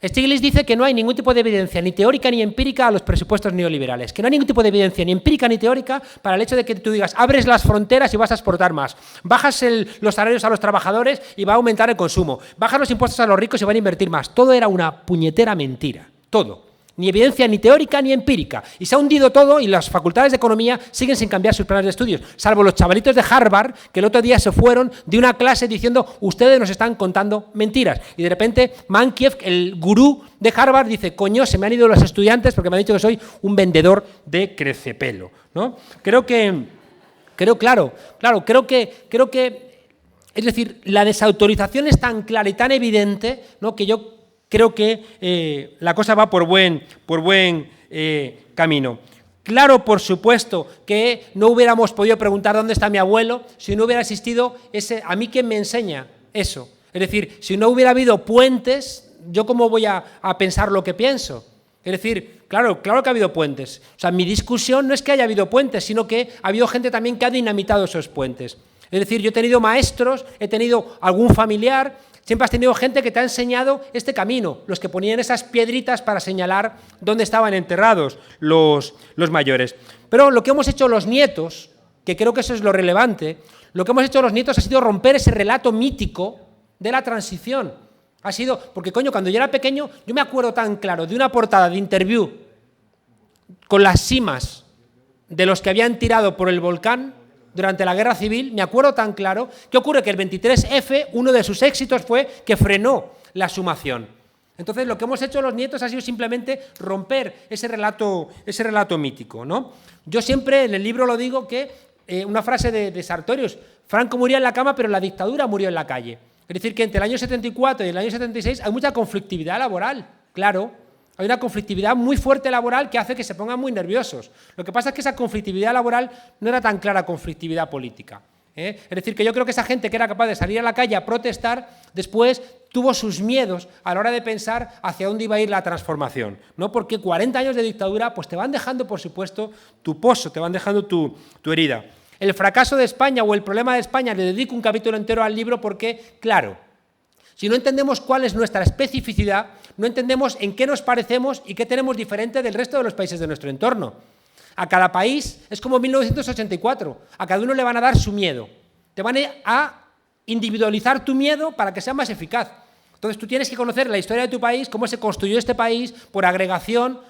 Stiglitz dice que no hay ningún tipo de evidencia, ni teórica ni empírica, a los presupuestos neoliberales. Que no hay ningún tipo de evidencia, ni empírica ni teórica, para el hecho de que tú digas, abres las fronteras y vas a exportar más. Bajas los salarios a los trabajadores y va a aumentar el consumo. Bajas los impuestos a los ricos y van a invertir más. Todo era una puñetera mentira. Todo. Ni evidencia ni teórica ni empírica. Y se ha hundido todo y las facultades de economía siguen sin cambiar sus planes de estudios, salvo los chavalitos de Harvard que el otro día se fueron de una clase diciendo ustedes nos están contando mentiras. Y de repente Mankiev, el gurú de Harvard, dice coño, se me han ido los estudiantes porque me han dicho que soy un vendedor de crecepelo, ¿no? Creo que es decir, la desautorización es tan clara y tan evidente, ¿no?, que yo creo que la cosa va por buen camino. Claro, por supuesto, que no hubiéramos podido preguntar dónde está mi abuelo si no hubiera existido a mí quien me enseña eso. Es decir, si no hubiera habido puentes, ¿yo cómo voy a pensar lo que pienso? Es decir, claro que ha habido puentes. O sea, mi discusión no es que haya habido puentes, sino que ha habido gente también que ha dinamitado esos puentes. Es decir, yo he tenido maestros, he tenido algún familiar. Siempre has tenido gente que te ha enseñado este camino, los que ponían esas piedritas para señalar dónde estaban enterrados los mayores. Pero lo que hemos hecho los nietos, que creo que eso es lo relevante, lo que hemos hecho los nietos ha sido romper ese relato mítico de la transición. Ha sido, porque coño, cuando yo era pequeño, yo me acuerdo tan claro de una portada de Interview con las simas de los que habían tirado por el volcán durante la Guerra Civil, me acuerdo tan claro. ¿Qué ocurre? Que el 23F, uno de sus éxitos fue que frenó la sumación. Entonces, lo que hemos hecho los nietos ha sido simplemente romper ese relato mítico, ¿no? Yo siempre en el libro lo digo que, una frase de Sartorius, Franco murió en la cama, pero la dictadura murió en la calle. Es decir, que entre el año 74 y el año 76 hay mucha conflictividad laboral, claro. Hay una conflictividad muy fuerte laboral que hace que se pongan muy nerviosos. Lo que pasa es que esa conflictividad laboral no era tan clara conflictividad política. Es decir, que yo creo que esa gente que era capaz de salir a la calle a protestar, después tuvo sus miedos a la hora de pensar hacia dónde iba a ir la transformación, ¿no? Porque 40 años de dictadura pues te van dejando, por supuesto, tu pozo, te van dejando tu herida. El fracaso de España o el problema de España, le dedico un capítulo entero al libro porque, claro, si no entendemos cuál es nuestra especificidad, no entendemos en qué nos parecemos y qué tenemos diferente del resto de los países de nuestro entorno. A cada país es como 1984, a cada uno le van a dar su miedo. Te van a individualizar tu miedo para que sea más eficaz. Entonces tú tienes que conocer la historia de tu país, cómo se construyó este país por agregación,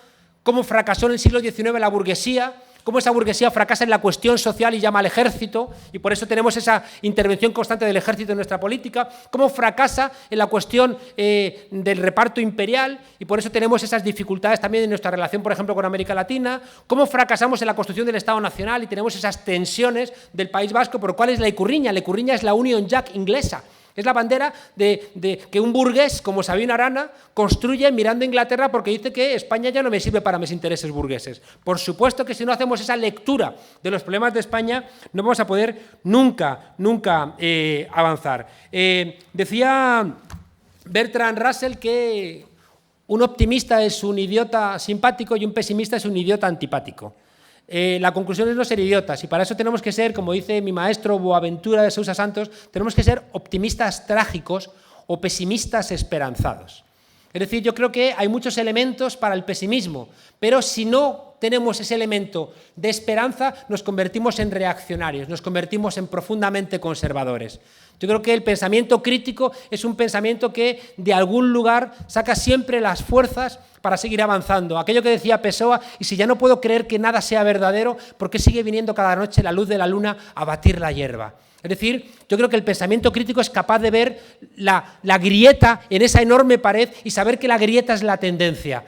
cómo fracasó en el siglo XIX la burguesía, cómo esa burguesía fracasa en la cuestión social y llama al ejército, y por eso tenemos esa intervención constante del ejército en nuestra política, cómo fracasa en la cuestión del reparto imperial, y por eso tenemos esas dificultades también en nuestra relación, por ejemplo, con América Latina, cómo fracasamos en la construcción del Estado Nacional y tenemos esas tensiones del País Vasco, por cuál es la Icurriña. La Icurriña es la Union Jack inglesa. Es la bandera de que un burgués como Sabino Arana construye mirando a Inglaterra porque dice que España ya no me sirve para mis intereses burgueses. Por supuesto que si no hacemos esa lectura de los problemas de España no vamos a poder nunca avanzar. Decía Bertrand Russell que un optimista es un idiota simpático y un pesimista es un idiota antipático. La conclusión es no ser idiotas y para eso tenemos que ser, como dice mi maestro Boaventura de Sousa Santos, tenemos que ser optimistas trágicos o pesimistas esperanzados. Es decir, yo creo que hay muchos elementos para el pesimismo, pero si no tenemos ese elemento de esperanza, nos convertimos en reaccionarios, nos convertimos en profundamente conservadores. Yo creo que el pensamiento crítico es un pensamiento que de algún lugar saca siempre las fuerzas para seguir avanzando. Aquello que decía Pessoa, y si ya no puedo creer que nada sea verdadero, ¿por qué sigue viniendo cada noche la luz de la luna a batir la hierba? Es decir, yo creo que el pensamiento crítico es capaz de ver la grieta en esa enorme pared y saber que la grieta es la tendencia.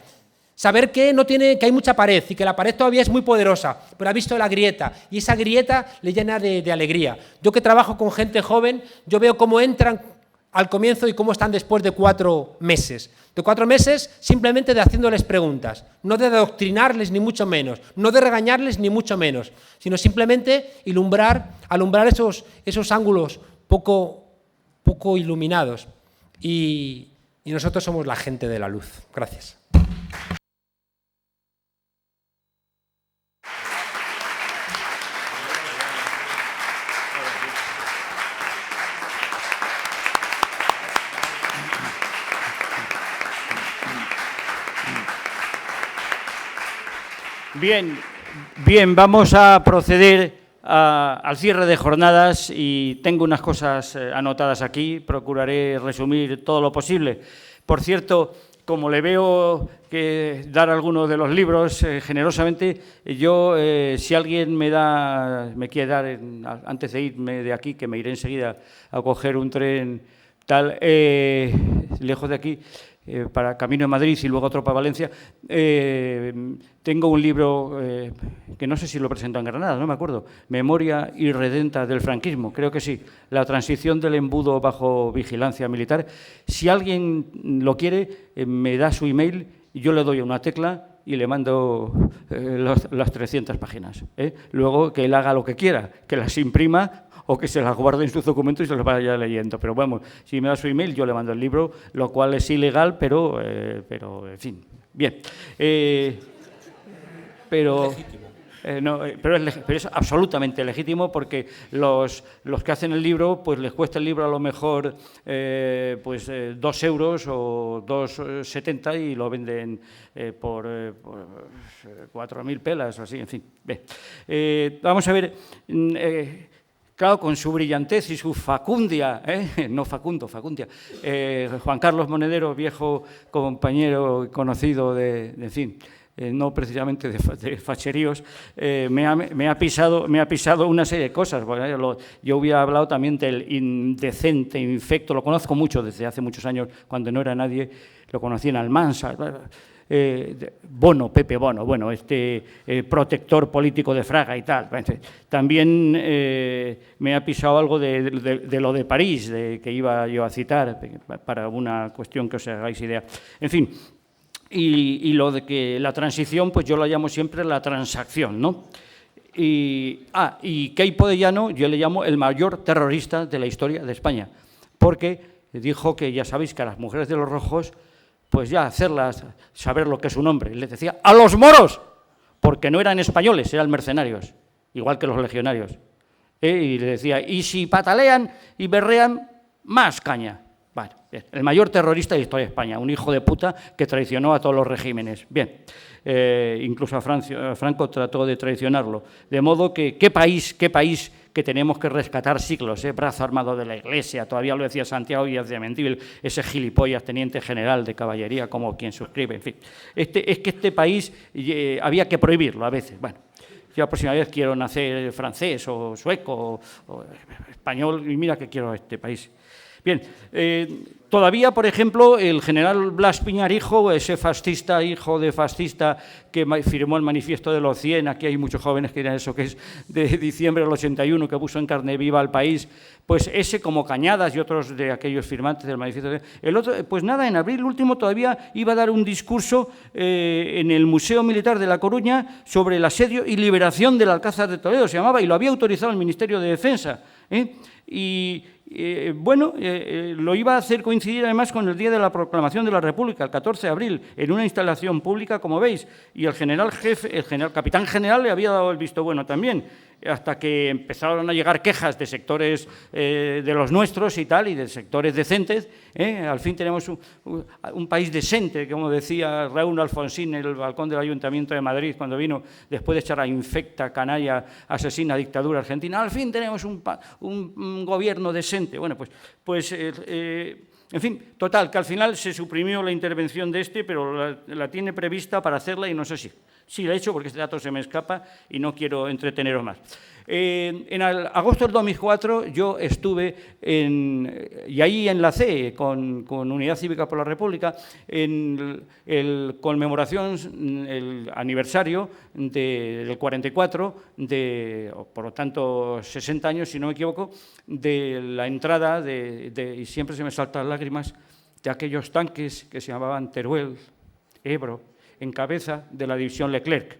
Saber que hay mucha pared y que la pared todavía es muy poderosa, pero ha visto la grieta y esa grieta le llena de alegría. Yo que trabajo con gente joven, yo veo cómo entran al comienzo y cómo están después de 4 meses. De 4 meses simplemente de haciéndoles preguntas, no de adoctrinarles ni mucho menos, no de regañarles ni mucho menos, sino simplemente alumbrar esos ángulos poco iluminados. Y nosotros somos la gente de la luz. Gracias. Bien, vamos a proceder al cierre de jornadas y tengo unas cosas anotadas aquí, procuraré resumir todo lo posible. Por cierto, como le veo que dar algunos de los libros generosamente, yo, si alguien me quiere dar, antes de irme de aquí, que me iré enseguida a coger un tren tal, lejos de aquí, para camino de Madrid y luego otro para Valencia, tengo un libro que no sé si lo presento en Granada, no me acuerdo, Memoria irredenta del franquismo, creo que sí, la transición del embudo bajo vigilancia militar. Si alguien lo quiere, me da su email y yo le doy una tecla y le mando las 300 páginas. Luego que él haga lo que quiera, que las imprima o que se las guarde en sus documentos y se los vaya leyendo. Pero vamos, si me da su email, yo le mando el libro, lo cual es ilegal, pero en fin, bien. Pero es absolutamente legítimo porque los que hacen el libro, pues les cuesta el libro a lo mejor 2 euros o 2,70 y lo venden por 4.000 pelas o así, en fin. Vamos a ver... Claro, con su brillantez y su facundia, no Facundo, facundia, Juan Carlos Monedero, viejo compañero y conocido en fin, no precisamente de facheríos, me ha pisado una serie de cosas. Bueno, yo hubiera hablado también del indecente, infecto, lo conozco mucho desde hace muchos años, cuando no era nadie, lo conocí en Almansa, Bono, Pepe Bono, bueno, protector político de Fraga y tal. También me ha pisado algo de lo de París, que iba yo a citar, para una cuestión que os hagáis idea. En fin, y lo de que la transición, pues yo la llamo siempre la transacción, ¿no? Y Queipo de Llano yo le llamo el mayor terrorista de la historia de España, porque dijo que ya sabéis que a las mujeres de los rojos pues ya hacerlas saber lo que es su nombre. Les decía, ¡a los moros! Porque no eran españoles, eran mercenarios, igual que los legionarios. Y le decía, y si patalean y berrean, más caña. Bueno, bien. El mayor terrorista de la historia de España, un hijo de puta que traicionó a todos los regímenes. Bien, incluso a Franco trató de traicionarlo. De modo que, ¿qué país que tenemos que rescatar siglos, brazo armado de la Iglesia, todavía lo decía Santiago Díaz de Mendívil, ese gilipollas teniente general de caballería, como quien suscribe, en fin. Es que este país había que prohibirlo a veces. Bueno, yo la próxima vez quiero nacer francés o sueco o español y mira que quiero este país. Bien, todavía, por ejemplo, el general Blas Piñar, ese fascista, hijo de fascista que firmó el manifiesto de los 100, aquí hay muchos jóvenes que dirán eso, que es de diciembre del 81, que puso en carne viva al país, pues ese como Cañadas y otros de aquellos firmantes del manifiesto. El otro, pues nada, en abril último todavía iba a dar un discurso en el Museo Militar de La Coruña sobre el asedio y liberación del Alcázar de Toledo, se llamaba, y lo había autorizado el Ministerio de Defensa. y bueno, lo iba a hacer coincidir además con el día de la proclamación de la República, el 14 de abril, en una instalación pública, como veis, y el capitán general le había dado el visto bueno también, hasta que empezaron a llegar quejas de sectores de los nuestros y tal, y de sectores decentes. Al fin tenemos un país decente, como decía Raúl Alfonsín en el balcón del Ayuntamiento de Madrid cuando vino después de echar a infecta, canalla, asesina, dictadura argentina. Al fin tenemos un gobierno decente. Bueno, pues en fin, total, que al final se suprimió la intervención de pero la tiene prevista para hacerla y no sé si la he hecho porque este dato se me escapa y no quiero entreteneros más. En agosto del 2004 yo estuve y ahí enlacé con Unidad Cívica por la República en el aniversario del 44, por lo tanto 60 años, si no me equivoco, de la entrada y siempre se me saltan lágrimas, de aquellos tanques que se llamaban Teruel, Ebro, en cabeza de la división Leclerc.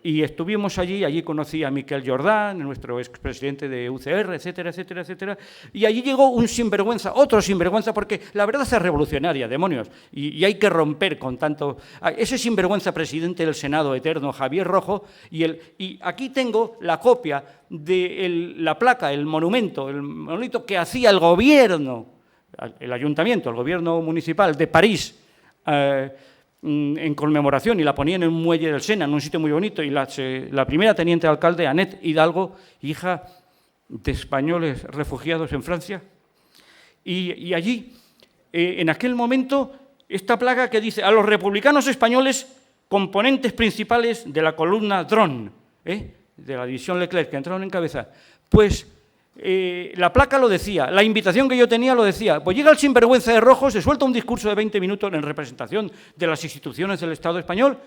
Y estuvimos allí conocí a Miquel Jordán, nuestro expresidente de UCR, etcétera, etcétera, etcétera, y allí llegó un sinvergüenza, otro sinvergüenza, porque la verdad es revolucionaria, demonios, y hay que romper con tanto... Ese sinvergüenza presidente del Senado eterno, Javier Rojo, y aquí tengo la copia de la placa, el monolito que hacía el gobierno, el ayuntamiento, el gobierno municipal de París, en conmemoración, y la ponía en un muelle del Sena, en un sitio muy bonito, y la primera teniente de alcalde, Annette Hidalgo, hija de españoles refugiados en Francia, y allí, en aquel momento, esta placa que dice: a los republicanos españoles, componentes principales de la columna Dron, de la división Leclerc, que entraron en cabeza, pues la placa lo decía, la invitación que yo tenía lo decía. Pues llega el sinvergüenza de Rojo, se suelta un discurso de 20 minutos en representación de las instituciones del Estado español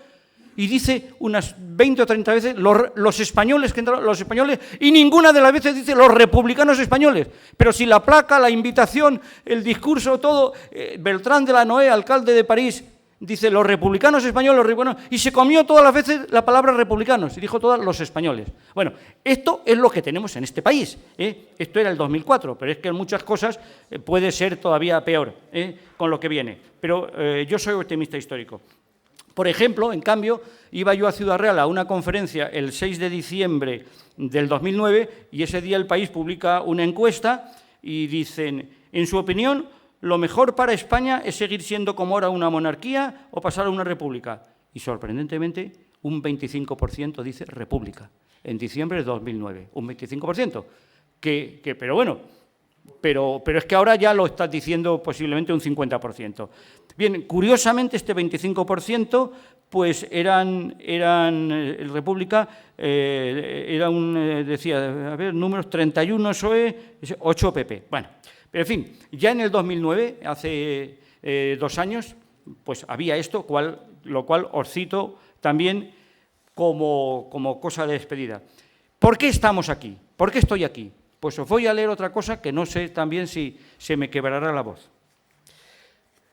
y dice unas 20 o 30 veces los españoles que entraron, los españoles, y ninguna de las veces dice los republicanos españoles. Pero si la placa, la invitación, el discurso, todo, Beltrán de la Noé, alcalde de París, dice los republicanos españoles, los republicanos, y se comió todas las veces la palabra republicanos y dijo todas los españoles. Bueno, esto es lo que tenemos en este país. Esto era el 2004, pero es que en muchas cosas puede ser todavía peor con lo que viene. Pero yo soy optimista histórico. Por ejemplo, en cambio, iba yo a Ciudad Real a una conferencia el 6 de diciembre del 2009 y ese día El País publica una encuesta y dicen, en su opinión, lo mejor para España es seguir siendo como ahora una monarquía o pasar a una república. Y sorprendentemente, un 25% dice república, en diciembre de 2009, un 25%. Pero bueno, pero es que ahora ya lo estás diciendo posiblemente un 50%. Bien, curiosamente este 25% pues eran república, decía, a ver, números 31 PSOE, 8 PP. Bueno, pero en fin, ya en el 2009, hace 2 años, pues había esto, lo cual os cito también como cosa de despedida. ¿Por qué estamos aquí? ¿Por qué estoy aquí? Pues os voy a leer otra cosa que no sé también si se me quebrará la voz.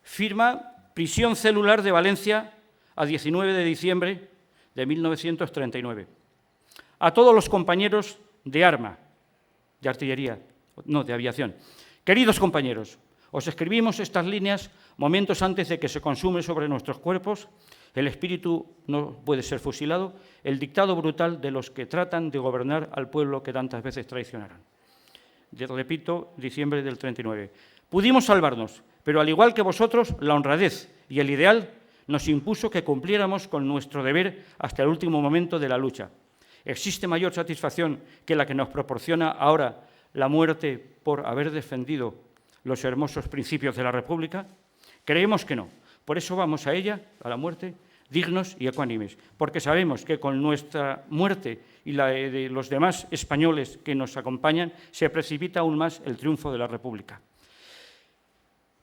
Firma Prisión Celular de Valencia a 19 de diciembre de 1939. A todos los compañeros de arma, de artillería, no, de aviación. Queridos compañeros, os escribimos estas líneas momentos antes de que se consume sobre nuestros cuerpos el espíritu no puede ser fusilado, el dictado brutal de los que tratan de gobernar al pueblo que tantas veces traicionaron. Repito, diciembre del 39. Pudimos salvarnos, pero al igual que vosotros, la honradez y el ideal nos impuso que cumpliéramos con nuestro deber hasta el último momento de la lucha. ¿Existe mayor satisfacción que la que nos proporciona ahora la muerte por haber defendido los hermosos principios de la República? Creemos que no. Por eso vamos a ella, a la muerte, dignos y ecuánimes, porque sabemos que con nuestra muerte y la de los demás españoles que nos acompañan, se precipita aún más el triunfo de la República.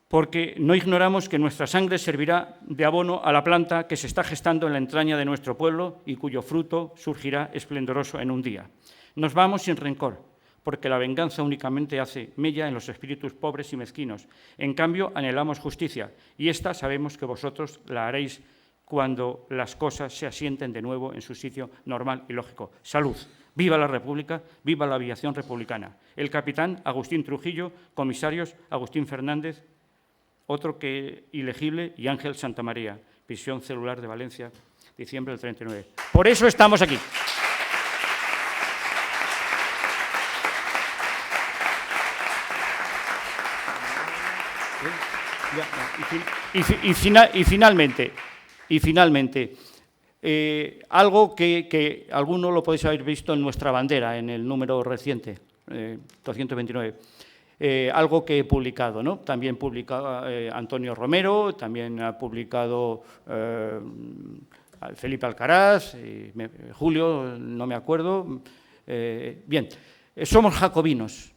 Porque no ignoramos que nuestra sangre servirá de abono a la planta que se está gestando en la entraña de nuestro pueblo y cuyo fruto surgirá esplendoroso en un día. Nos vamos sin rencor, porque la venganza únicamente hace mella en los espíritus pobres y mezquinos. En cambio, anhelamos justicia, y esta sabemos que vosotros la haréis cuando las cosas se asienten de nuevo en su sitio normal y lógico. Salud. Viva la República, viva la aviación republicana. El capitán Agustín Trujillo, comisarios Agustín Fernández, otro que ilegible, y Ángel Santamaría, prisión celular de Valencia, diciembre del 39. Por eso estamos aquí. Y finalmente, algo que algunos lo podéis haber visto en nuestra bandera, en el número reciente, 229, algo que he publicado, ¿no? También publica Antonio Romero, también ha publicado Felipe Alcaraz, Julio, no me acuerdo. Bien, somos jacobinos,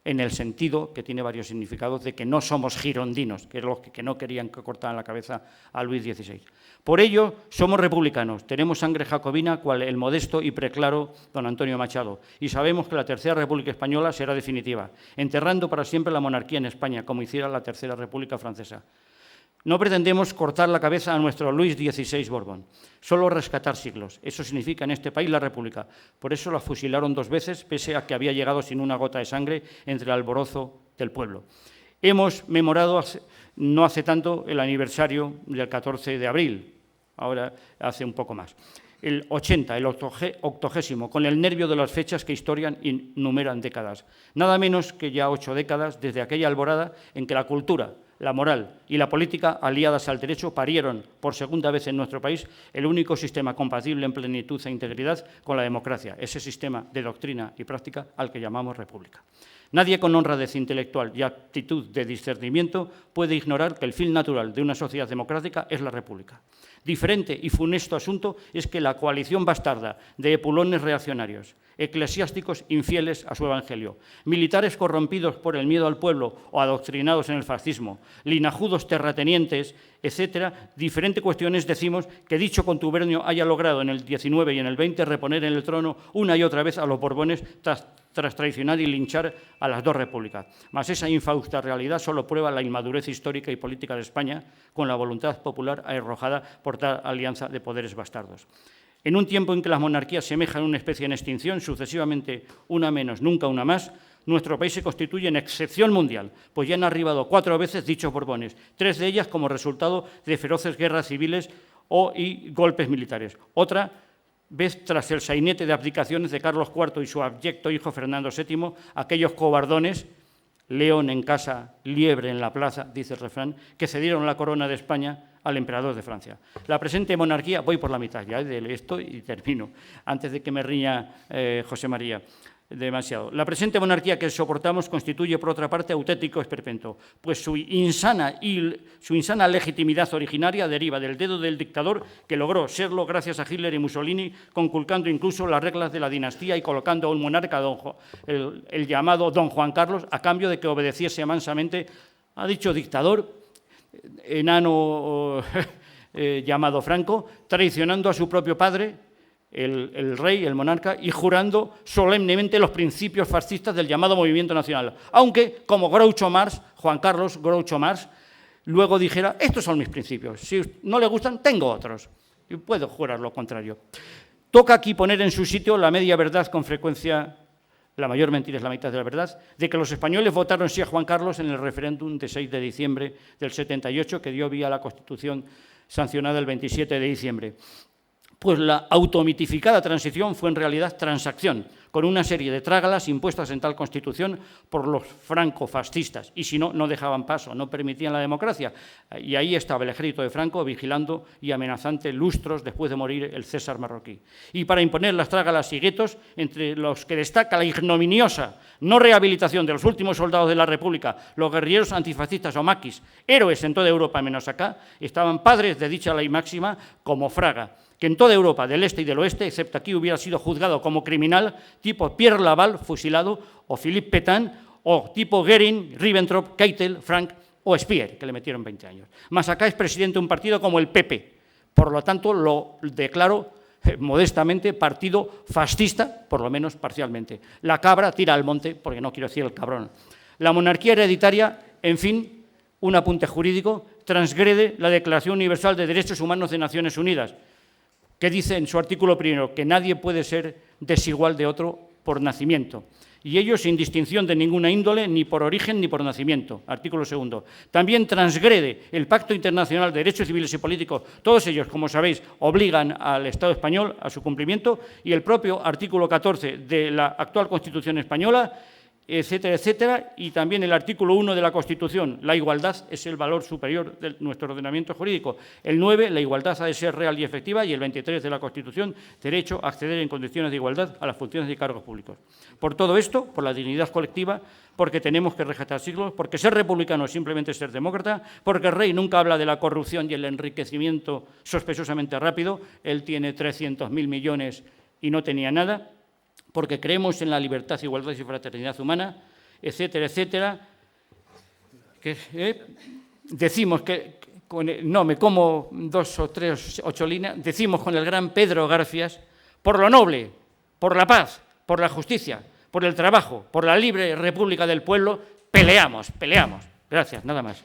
en el sentido, que tiene varios significados, de que no somos girondinos, que es los que no querían que cortaran la cabeza a Luis XVI. Por ello, somos republicanos, tenemos sangre jacobina, cual el modesto y preclaro don Antonio Machado, y sabemos que la Tercera República Española será definitiva, enterrando para siempre la monarquía en España, como hiciera la Tercera República Francesa. No pretendemos cortar la cabeza a nuestro Luis XVI Borbón, solo rescatar siglos. Eso significa en este país la República. Por eso la fusilaron 2 veces, pese a que había llegado sin una gota de sangre entre el alborozo del pueblo. Hemos memorado no hace tanto el aniversario del 14 de abril, ahora hace un poco más. El 80, el 80º, con el nervio de las fechas que historian y numeran décadas. Nada menos que ya 8 décadas desde aquella alborada en que la cultura, la moral y la política, aliadas al derecho, parieron por segunda vez en nuestro país el único sistema compatible en plenitud e integridad con la democracia, ese sistema de doctrina y práctica al que llamamos república. Nadie con honradez intelectual y aptitud de discernimiento puede ignorar que el fin natural de una sociedad democrática es la república. Diferente y funesto asunto es que la coalición bastarda de epulones reaccionarios, eclesiásticos infieles a su evangelio, militares corrompidos por el miedo al pueblo o adoctrinados en el fascismo, linajudos terratenientes, etcétera, diferentes cuestiones decimos que dicho contubernio haya logrado en el 19 y en el 20 reponer en el trono una y otra vez a los Borbones tras traicionar y linchar a las 2 repúblicas. Mas esa infausta realidad solo prueba la inmadurez histórica y política de España con la voluntad popular arrojada por tal alianza de poderes bastardos. En un tiempo en que las monarquías semejan una especie en extinción, sucesivamente una menos, nunca una más, nuestro país se constituye en excepción mundial, pues ya han arribado 4 veces dichos Borbones, 3 de ellas como resultado de feroces guerras civiles y golpes militares. Otra vez tras el sainete de abdicaciones de Carlos IV y su abyecto hijo Fernando VII, aquellos cobardones, león en casa, liebre en la plaza, dice el refrán, que cedieron la corona de España al emperador de Francia. La presente monarquía, voy por la mitad ya de esto y termino, antes de que me riña José María demasiado. La presente monarquía que soportamos constituye, por otra parte, auténtico esperpento, pues su insana legitimidad originaria deriva del dedo del dictador que logró serlo gracias a Hitler y Mussolini, conculcando incluso las reglas de la dinastía y colocando a un monarca, el llamado don Juan Carlos, a cambio de que obedeciese mansamente a dicho dictador enano llamado Franco, traicionando a su propio padre, el rey, el monarca, y jurando solemnemente los principios fascistas del llamado movimiento nacional. Aunque, como Groucho Marx, Juan Carlos Groucho Marx, luego dijera, estos son mis principios, si no le gustan, tengo otros. Y puedo jurar lo contrario. Toca aquí poner en su sitio la media verdad con frecuencia. La mayor mentira es la mitad de la verdad, de que los españoles votaron sí a Juan Carlos en el referéndum de 6 de diciembre del 78, que dio vía a la Constitución sancionada el 27 de diciembre. Pues la automitificada transición fue en realidad transacción, con una serie de trágalas impuestas en tal Constitución por los francofascistas, y si no, no dejaban paso, no permitían la democracia. Y ahí estaba el ejército de Franco vigilando y amenazante lustros después de morir el César marroquí. Y para imponer las trágalas y guetos, entre los que destaca la ignominiosa no rehabilitación de los últimos soldados de la República, los guerrilleros antifascistas o maquis, héroes en toda Europa menos acá, estaban padres de dicha ley máxima como Fraga, que en toda Europa, del este y del oeste, excepto aquí, hubiera sido juzgado como criminal, tipo Pierre Laval, fusilado, o Philippe Pétain, o tipo Goering, Ribbentrop, Keitel, Frank o Speer, que le metieron 20 años. Mas acá es presidente de un partido como el PP, por lo tanto lo declaro modestamente partido fascista, por lo menos parcialmente. La cabra tira al monte, porque no quiero decir el cabrón. La monarquía hereditaria, en fin, un apunte jurídico, transgrede la Declaración Universal de Derechos Humanos de Naciones Unidas, que dice en su artículo primero que nadie puede ser desigual de otro por nacimiento, y ello sin distinción de ninguna índole, ni por origen ni por nacimiento. Artículo segundo. También transgrede el Pacto Internacional de Derechos Civiles y Políticos. Todos ellos, como sabéis, obligan al Estado español a su cumplimiento, y el propio artículo 14 de la actual Constitución española, etcétera, etcétera, y también el artículo 1 de la Constitución. La igualdad es el valor superior de nuestro ordenamiento jurídico. El 9, la igualdad ha de ser real y efectiva, y el 23 de la Constitución, derecho a acceder en condiciones de igualdad a las funciones y cargos públicos. Por todo esto, por la dignidad colectiva, porque tenemos que rescatar siglos, porque ser republicano es simplemente ser demócrata, porque el rey nunca habla de la corrupción y el enriquecimiento sospechosamente rápido, él tiene 300.000 millones y no tenía nada, porque creemos en la libertad, igualdad y fraternidad humana, etcétera, etcétera. Decimos que, no me como 2 o 3 o 8 líneas, decimos con el gran Pedro Garfias, por lo noble, por la paz, por la justicia, por el trabajo, por la libre república del pueblo, peleamos, peleamos. Gracias, nada más.